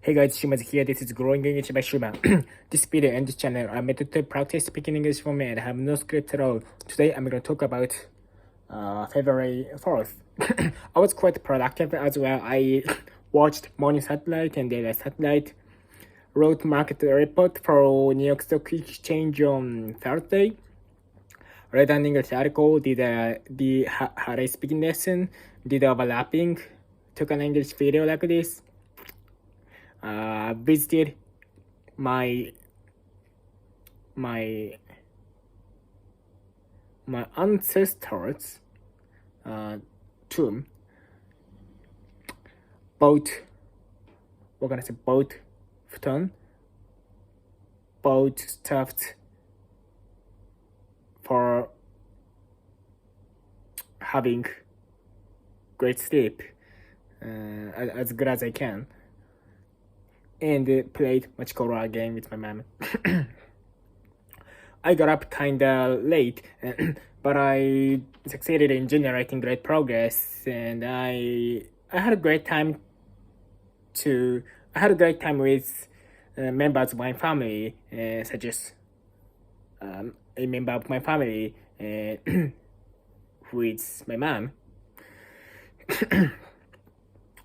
Hey guys, Shuma here. This is Growing English by Shuma. This video and this channel are meant to practice speaking English for me and have no script at all. Today I'm going to talk about February 4th. I was quite productive as well. I watched Morning Satellite and Daily Satellite, wrote market report for New York Stock Exchange on Thursday, read an English article, did had a speaking lesson, did overlapping, took an English video like this, visited my ancestors' tomb, bought futon, bought stuffed for having great sleep, as good as I can, and played Machikoro again with my mom. I got up kinda late, but I succeeded in generating great progress, and I had a great time with members of my family, such as a member of my family who is my mom.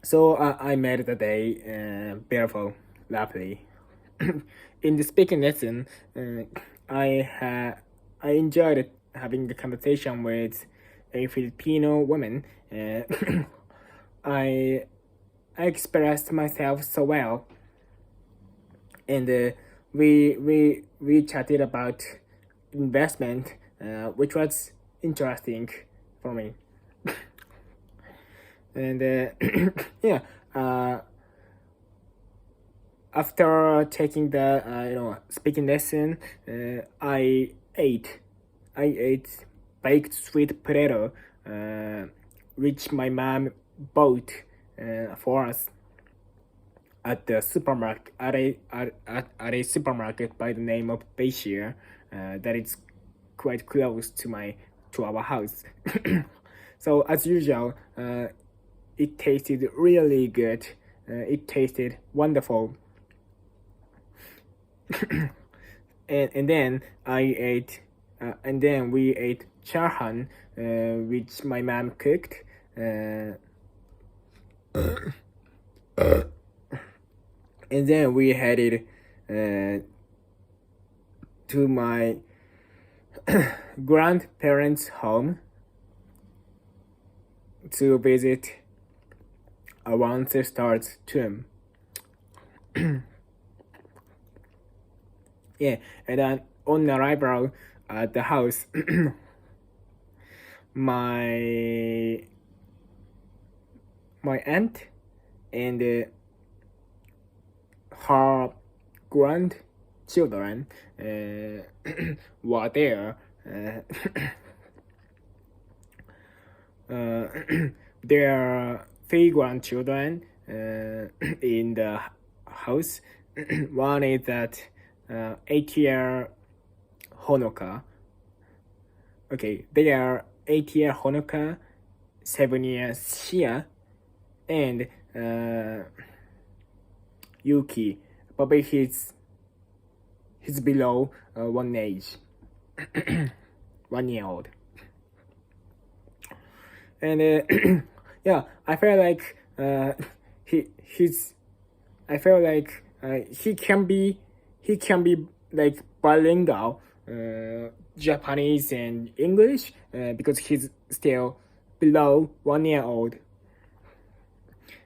So I made the day beautiful, lovely. In the speaking lesson, I enjoyed having the conversation with a Filipino woman. I expressed myself so well, and we chatted about investment, which was interesting for me. And yeah, after taking the speaking lesson, I ate baked sweet potato, which my mom bought for us at the supermarket at a supermarket by the name of Feb4, that is quite close to our house. So as usual, it tasted really good. It tasted wonderful. and then we ate charhan, which my mom cooked. And then we headed to my grandparents' home to visit our ancestors' tomb. Yeah, and then on arrival at the house, my aunt and her grandchildren were there. There are 3 grandchildren in the house. One is that 8-year Honoka. Okay, they are 8-year Honoka, 7-year Shia, and Yuki. Probably he's below 1 age, 1 year old. And yeah, I feel like he can be like bilingual, Japanese and English, because he's still below 1 year old.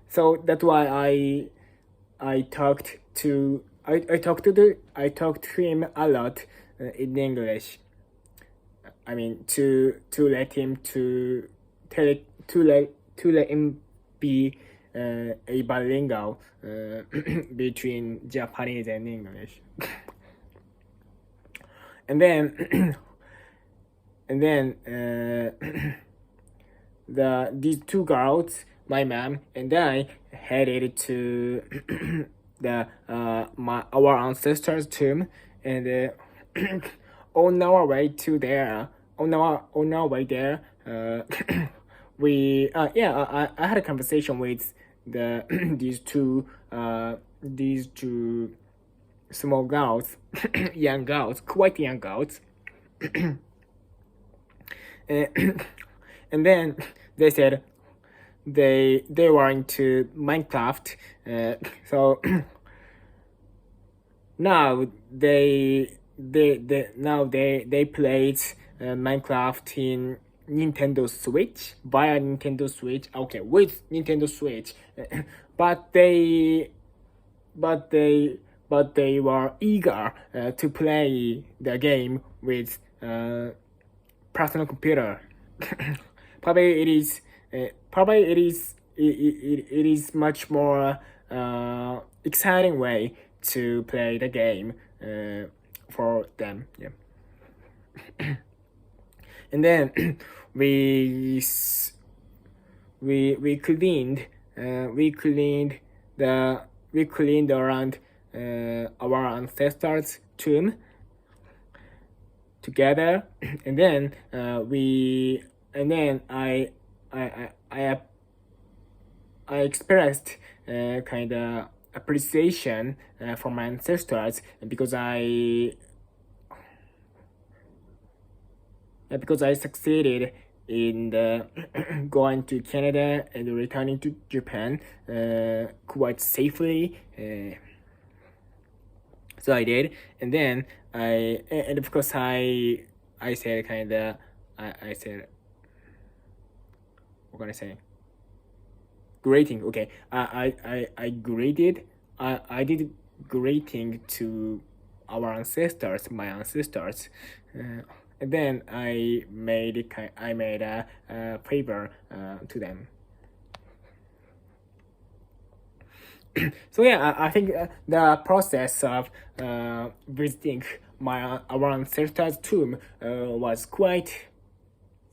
So that's why I talked to him a lot in English. I mean to let him be a bilingual between Japanese and English. and then these 2 girls, my mom and I, headed to our ancestors' tomb, and on our way there, we I had a conversation with these 2 these two small girls, young girls, quite young girls, and then they said they were into Minecraft, so now they played Minecraft in Nintendo Switch via Nintendo Switch. Okay, with Nintendo Switch, but but they they were eager to play the game with personal computer. Probably it is. Probably it is much more exciting way to play the game for them. Yeah. And then we cleaned we cleaned around our ancestors' tomb together, and then I expressed kind of appreciation for my ancestors because I succeeded in going to Canada and returning to Japan quite safely. So I did, and then and of course I said kind of I said, what can I say? Greeting. Okay, I greeted. I did greeting to our ancestors, my ancestors, and then I made a favor to them. So yeah, I think the process of visiting our ancestors' tomb was quite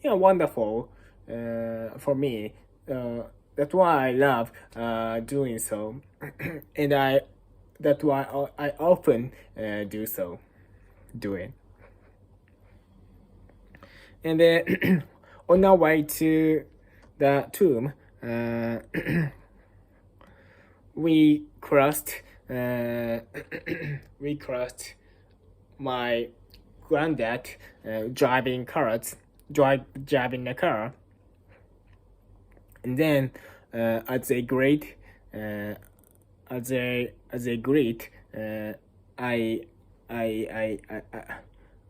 wonderful for me. That's why I love doing so, and that's why I often do it. And then on our way to the tomb, we crossed we crossed my granddad driving a car, and then as a greet I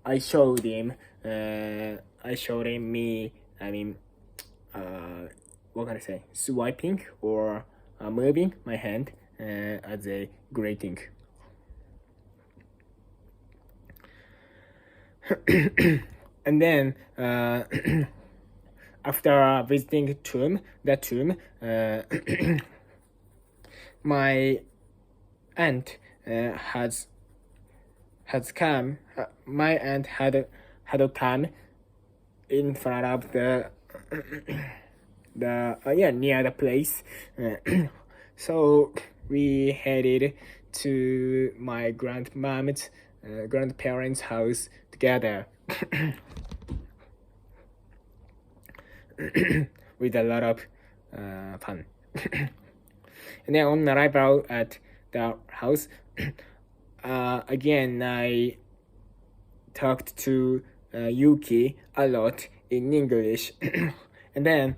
I showed him me, I mean, what can I say, swiping or moving my hand as a greeting. And then after visiting the tomb, my aunt has come. My aunt had come in front of the near the place. So we headed to my grandparents' house together. With a lot of fun. And then on arrival at the house, again I talked to Yuki a lot in English. And then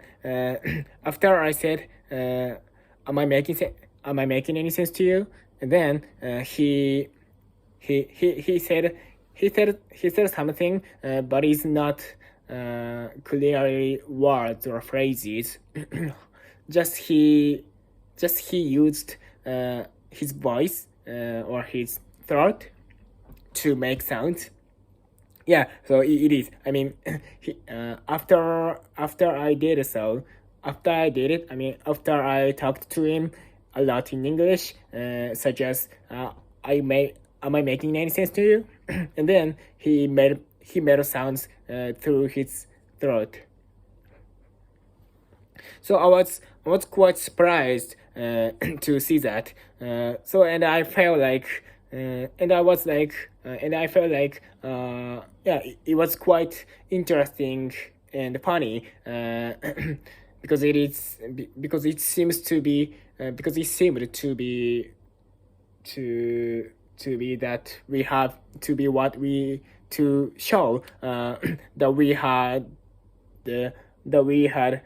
after I said, am I making any sense to you? And then he said something, but it's not clearly words or phrases. just he used his voice or his throat to make sounds. Yeah, so it is. I mean, after I did it, after I talked to him a lot in English, such as am I making any sense to you? And then he made sounds through his throat. So I was quite surprised to see that. So and I felt like and I felt like it was quite interesting and funny because it seemed to be to be that we have to be what we to show that we had the that we had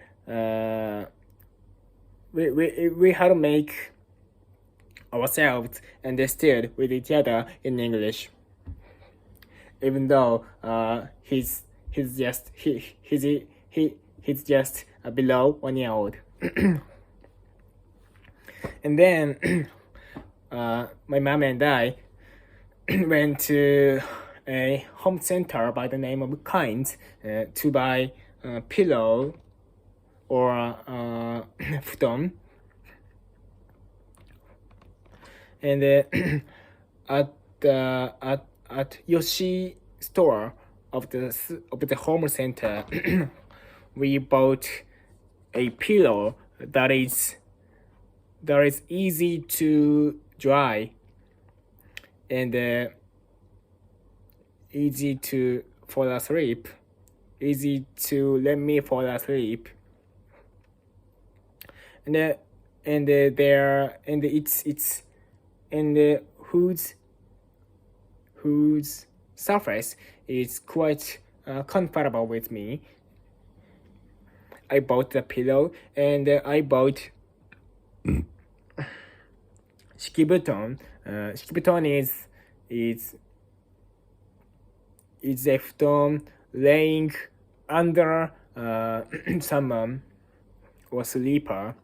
to make ourselves understood with each other in English, even though he's just below 1 year old. And then my mom and I went to a home center by the name of Kind to buy a pillow or futon. And at Yoshi store of the home center, we bought a pillow that is easy to dry and easy to fall asleep, easy to let me fall asleep, and whose surface is quite comfortable with me. I bought the pillow and I bought Shikibuton. Shikibuton is a futon laying under someone or sleeper.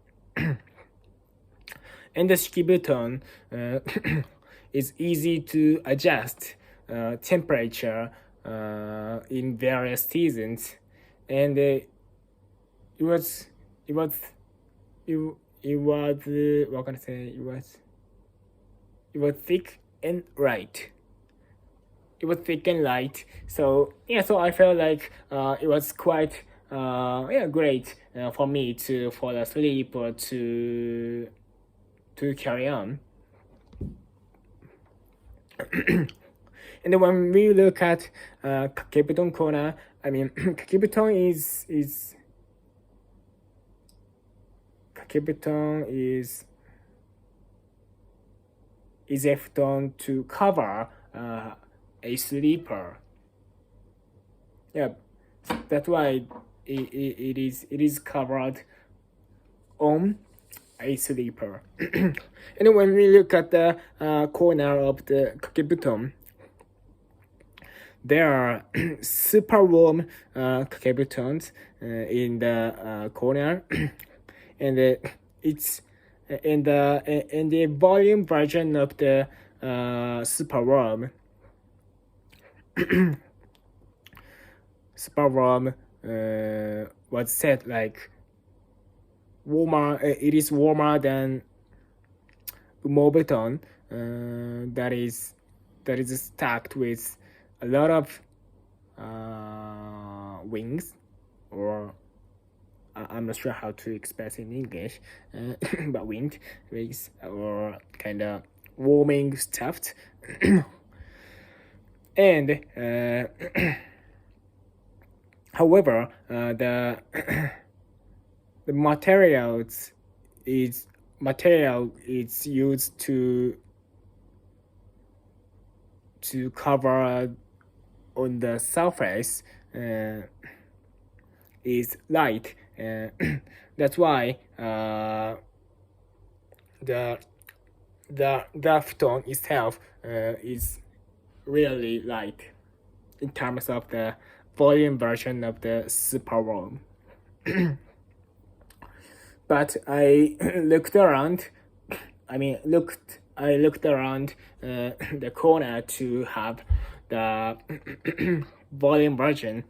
And the Shikibuton is easy to adjust temperature in various seasons, and it was what can I say? It was thick and light. It was thick and light. So yeah, so I felt like it was quite great for me to fall asleep or to carry on. And then when we look at Kakebuton corner, I mean Kakebuton is a futon to cover a sleeper. Yeah, that's why it is covered on a sleeper. And when we look at the corner of the Kakebuton, there are super warm Kakebutons in the corner, and it's in the volume version of the super warm. Super warm was said like warmer. It is warmer than Umobeton. That is stacked with a lot of wings, or I'm not sure how to express in English, but wings or kind of warming stuffed. And however, the material is used to cover on the surface is light. That's why the futon itself is really light in terms of the volume version of the super warm. But I looked around. I looked around the corner to have the volume version,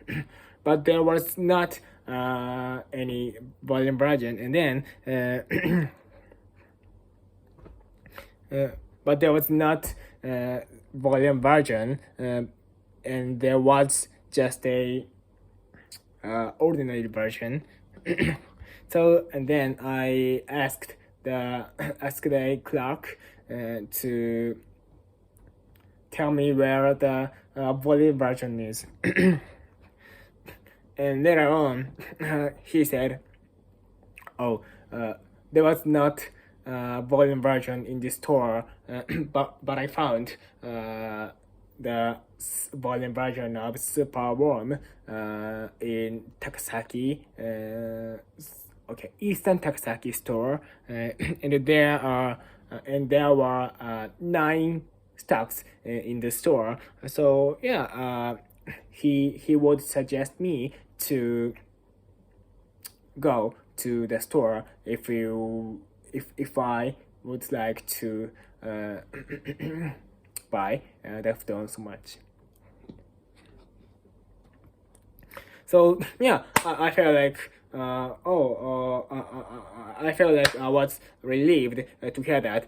but there was not any volume version. And then, but there was not volume version, and there was just a ordinary version. So, and then I asked the clerk to tell me where the volume version is. And later on, he said, "Oh, there was not volume version in the store, but I found the volume version of Super Warm in Takasaki, Eastern Takasaki store, and there were 9 stocks in the store. So yeah, he would suggest me to go to the store if I would like to buy the phone so much. So yeah, I felt like I felt like I was relieved to hear that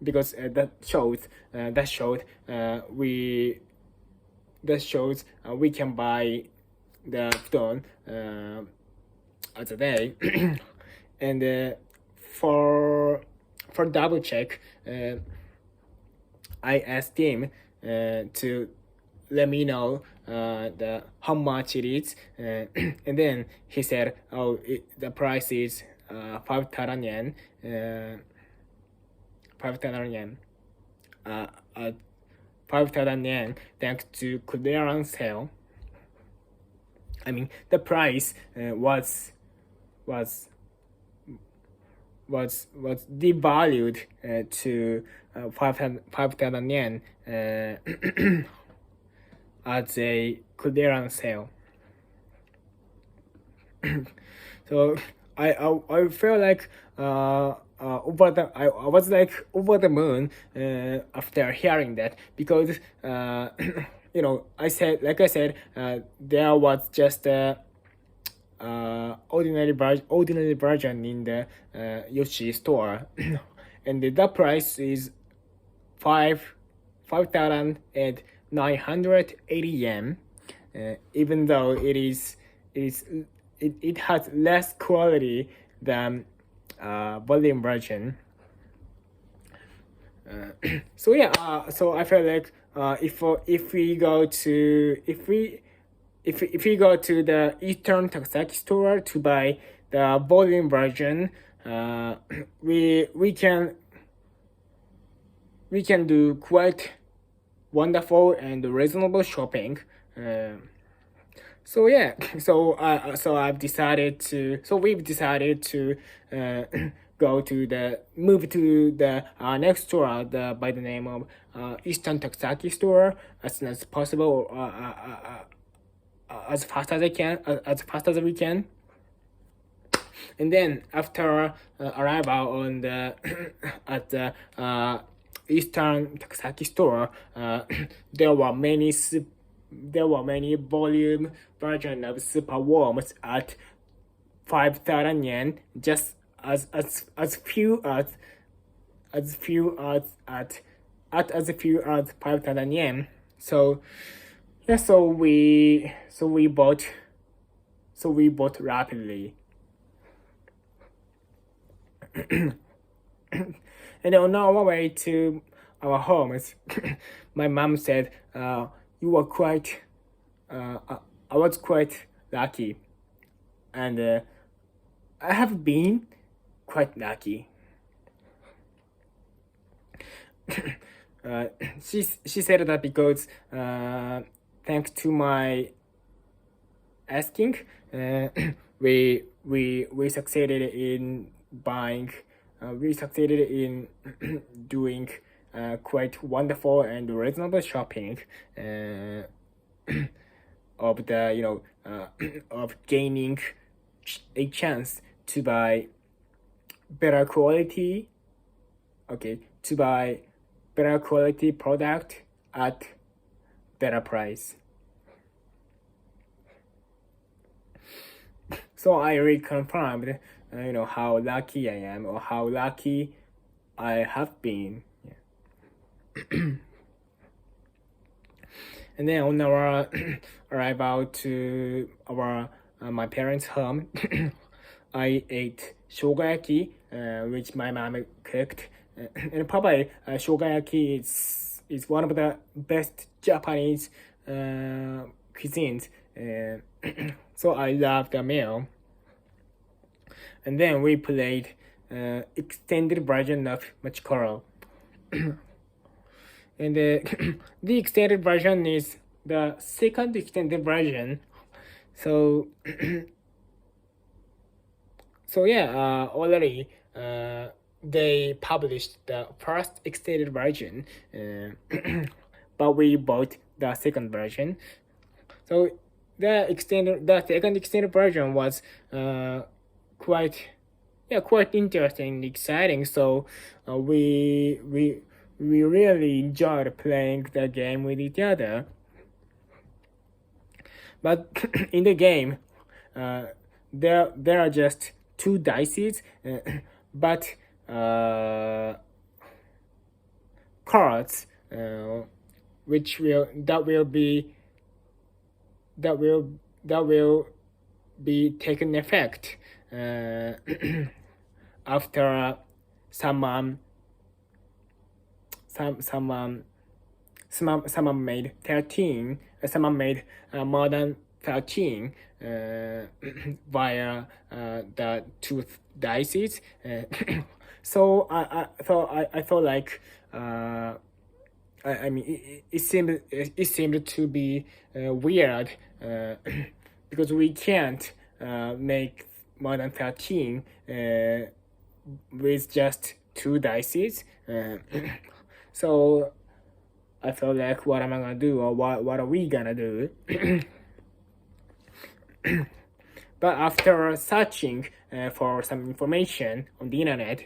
because that shows we can buy the phone as a day, and for double check, I asked him to let me know how much it is, and then he said, the price is 5,000 yen, 5,000 yen, 5,000 yen thanks to clearance sale. I mean, the price was devalued to 5,000 yen as a clearance sale. So I feel like I was like over the moon after hearing that, because I said there was just a ordinary version in the Yoshi store, and the price is 5,980 yen, even though it has less quality than volume version. So yeah, so I feel like if we go to the Eastern Takasaki store to buy the volume version, we can do quite wonderful and reasonable shopping. So yeah, we've decided to move to the next store by the name of Eastern Takasaki store as soon as possible, as fast as we can. And then after arrival on the at the Eastern Takasaki store, there were many volume version of Super Worms at 5,000 yen, just as few as 5,000 yen. So yeah, so we bought rapidly. And on our way to our homes, my mom said, "You were quite. I was quite lucky, and I have been quite lucky." She said that because thanks to my asking, we succeeded in buying. We succeeded in doing quite wonderful and reasonable shopping of the of gaining a chance to buy better quality. To buy better quality product at better price. So I reconfirmed, how lucky I am, or how lucky I have been. Yeah. And then on our arrival to my parents' home, I ate shogayaki, which my mom cooked, and probably shogayaki is one of the best Japanese cuisines. So I love the meal. And then we played extended version of Machikoro. And the extended version is the second extended version. So already they published the first extended version, but we bought the second version. So the second extended version was quite interesting and exciting. So we really enjoyed playing the game with each other. But in the game, there are just two dices, but cards, which will be taken effect after someone made 13. Someone made more than 13 via the two dices. So I thought like I mean it seemed to be weird because we can't make more than 13 with just two dices. So I felt like, what am I gonna do, or what are we gonna do? But after searching for some information on the internet,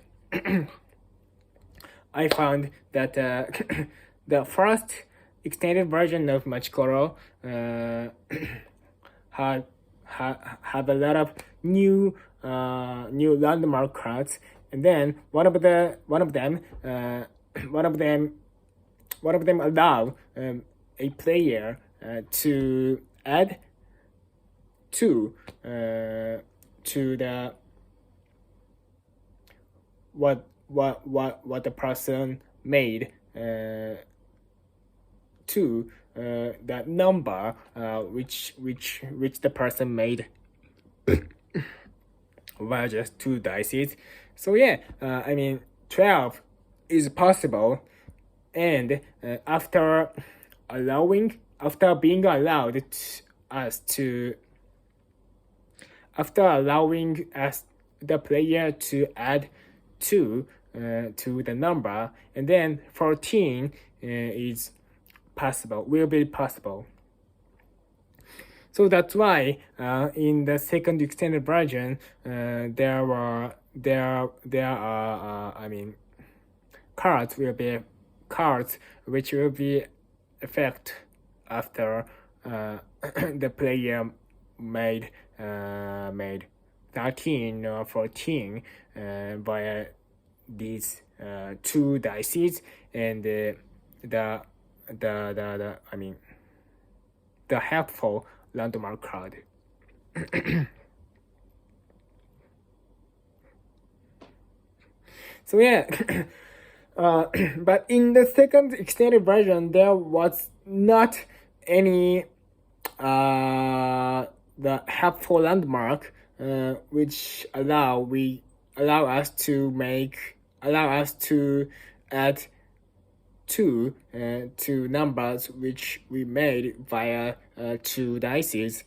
I found that the first extended version of Machikoro had a lot of new landmark cards, and then one of them allow a player to add two to the what the person made to the number which the person made via just two dices. So I mean 12 is possible, and after allowing us the player to add two to the number, and then 14 will be possible. So that's why in the second extended version there are cards which will be effect after the player made 13 or 14 via these two dices, and the helpful landmark card. So but in the second extended version there was not any the helpful landmark which allow us to add two to numbers which we made via two dices.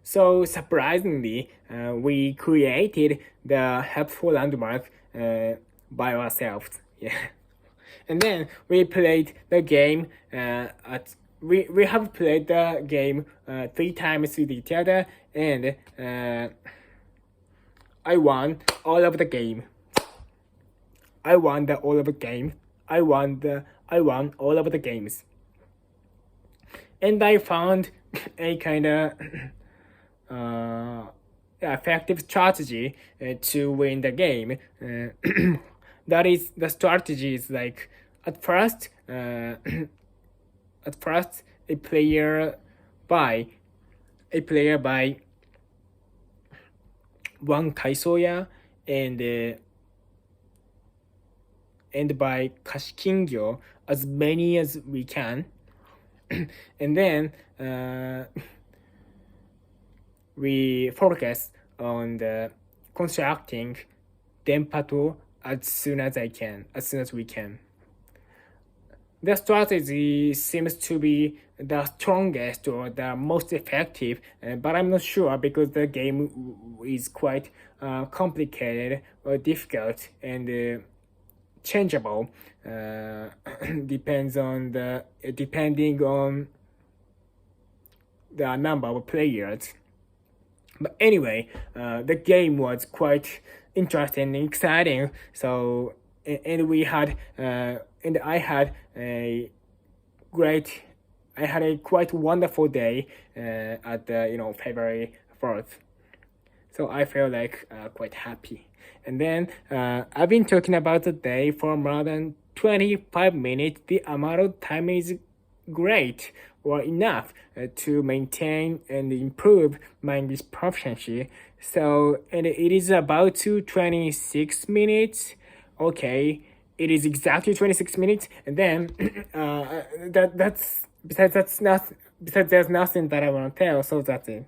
So surprisingly, we created the helpful landmark by ourselves. And then we played the game we have played the game 3 times with each other, and I won all of the game. I won all of the games. And I found a kind of effective strategy to win the game. That is, the strategy is like, at first a player buy one Taisoya and buy Kashikingyo, as many as we can. And then we focus on the constructing Denpato as soon as we can. The strategy seems to be the strongest or the most effective, but I'm not sure because the game is quite complicated or difficult and changeable. Depending on the number of players. But anyway, the game was quite interesting and exciting. So and we had and I had a quite wonderful day at the February 4th. So I feel like quite happy. And then I've been talking about the day for more than 25 minutes. The amount of time is great or enough to maintain and improve my English proficiency. So, and it is about to 26 minutes. Okay, it is exactly 26 minutes. And then besides there's nothing that I want to tell. So that's it.